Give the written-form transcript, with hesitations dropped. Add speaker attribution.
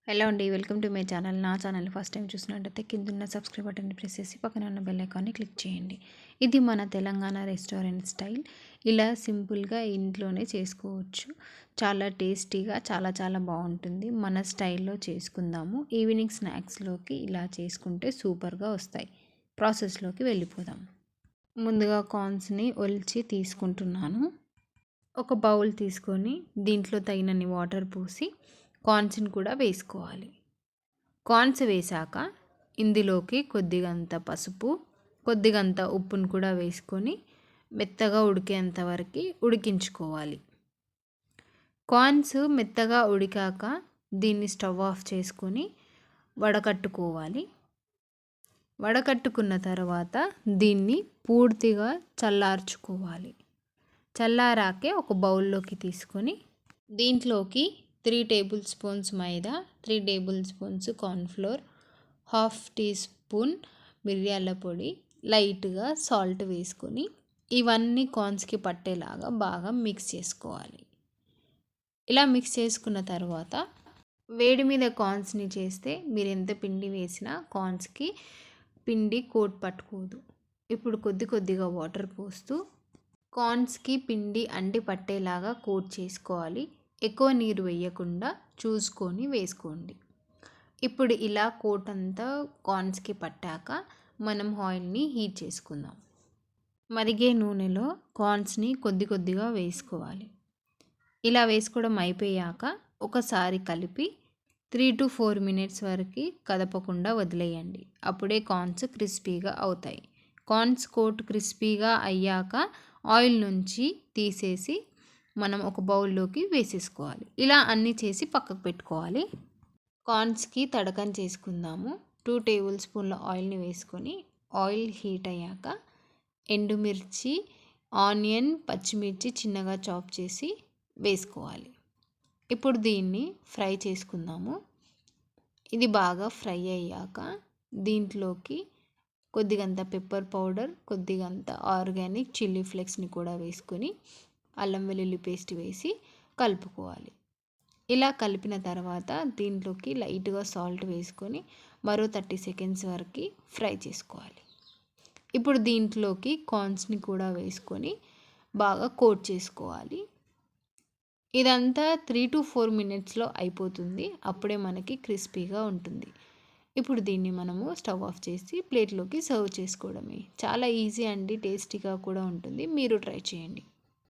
Speaker 1: Hello అండి, welcome to my channel. నా channel first time చూసినట్టయితే కిందున్న సబ్స్క్రైబ్ బటన్ని ప్రెస్ చేసి పక్కన ఉన్న బెల్ ఐకాన్ని క్లిక్ చేయండి. ఇది మన తెలంగాణ రెస్టారెంట్ స్టైల్. ఇలా సింపుల్గా ఇంట్లోనే చేసుకోవచ్చు. చాలా టేస్టీగా చాలా బాగుంటుంది. మన స్టైల్లో చేసుకుందాము. ఈవినింగ్ స్నాక్స్లోకి ఇలా చేసుకుంటే సూపర్గా వస్తాయి. ప్రాసెస్లోకి వెళ్ళిపోదాం. ముందుగా కార్న్స్ని ఒలిచి తీసుకుంటున్నాను. ఒక బౌల్ తీసుకొని దీంట్లో తగినన్ని వాటర్ పోసి కార్న్స్ని కూడా వేసుకోవాలి. కార్న్స్ వేసాక ఇందులోకి కొద్దిగంత పసుపు, కొద్దిగంత ఉప్పును కూడా వేసుకొని మెత్తగా ఉడికేంత వరకు ఉడికించుకోవాలి. కార్న్స్ మెత్తగా ఉడికాక దీన్ని స్టవ్ ఆఫ్ చేసుకొని వడకట్టుకోవాలి. వడకట్టుకున్న తర్వాత దీన్ని పూర్తిగా చల్లార్చుకోవాలి. చల్లారాకే ఒక బౌల్లోకి తీసుకొని దీంట్లోకి 3 table spoons maida, 3 table spoons cornflour, half tea spoon మిరియాల పొడి, లైట్గా సాల్ట్ వేసుకొని ఇవన్నీ కార్న్స్కి పట్టేలాగా బాగా మిక్స్ చేసుకోవాలి. ఇలా మిక్స్ చేసుకున్న తర్వాత వేడి మీద కార్న్స్ని చేస్తే మీరు ఎంత పిండి వేసినా కార్న్స్కి పిండి కోట్ పట్టుకోదు. ఇప్పుడు కొద్దిగా వాటర్ పోస్తూ కార్న్స్కి పిండి అంటి పట్టేలాగా కోట్ చేసుకోవాలి. ఎక్కువ నీరు వేయకుండా చూసుకొని వేసుకోండి. ఇప్పుడు ఇలా కోట్ అంతా కార్న్స్కి పట్టాక మనం ఆయిల్ని హీట్ చేసుకుందాం. మరిగే నూనెలో కార్న్స్ని కొద్దిగా వేసుకోవాలి. ఇలా వేసుకోవడం అయిపోయాక ఒకసారి కలిపి 3 to 4 మినిట్స్ వరకు కదపకుండా వదిలేయండి. అప్పుడే కార్న్స్ క్రిస్పీగా అవుతాయి. కార్న్స్ కోట్ క్రిస్పీగా అయ్యాక ఆయిల్ నుంచి తీసేసి మనం ఒక బౌల్లోకి వేసేసుకోవాలి. ఇలా అన్నీ చేసి పక్కకు పెట్టుకోవాలి. కార్న్స్కి తడకం చేసుకుందాము. 2 టేబుల్ స్పూన్ల ఆయిల్ని వేసుకొని ఆయిల్ హీట్ అయ్యాక ఎండుమిర్చి, ఆనియన్, పచ్చిమిర్చి చిన్నగా చాప్ చేసి వేసుకోవాలి. ఇప్పుడు దీన్ని ఫ్రై చేసుకుందాము. ఇది బాగా ఫ్రై అయ్యాక దీంట్లోకి కొద్దిగంత పెప్పర్ పౌడర్, కొద్దిగంత ఆర్గానిక్ చిల్లీ ఫ్లేక్స్ని కూడా వేసుకొని అల్లం వెల్లుల్లి పేస్ట్ వేసి కలుపుకోవాలి. ఇలా కలిపిన తర్వాత దీంట్లోకి లైట్గా సాల్ట్ వేసుకొని మరో 30 సెకండ్స్ వరకు ఫ్రై చేసుకోవాలి. ఇప్పుడు దీంట్లోకి కార్న్స్ని కూడా వేసుకొని బాగా కోట్ చేసుకోవాలి. ఇదంతా 3 to 4 మినిట్స్లో అయిపోతుంది. అప్పుడే మనకి క్రిస్పీగా ఉంటుంది. ఇప్పుడు దీన్ని మనము స్టవ్ ఆఫ్ చేసి ప్లేట్లోకి సర్వ్ చేసుకోవడమే. చాలా ఈజీ అండి, టేస్టీగా కూడా ఉంటుంది. మీరు ట్రై చేయండి.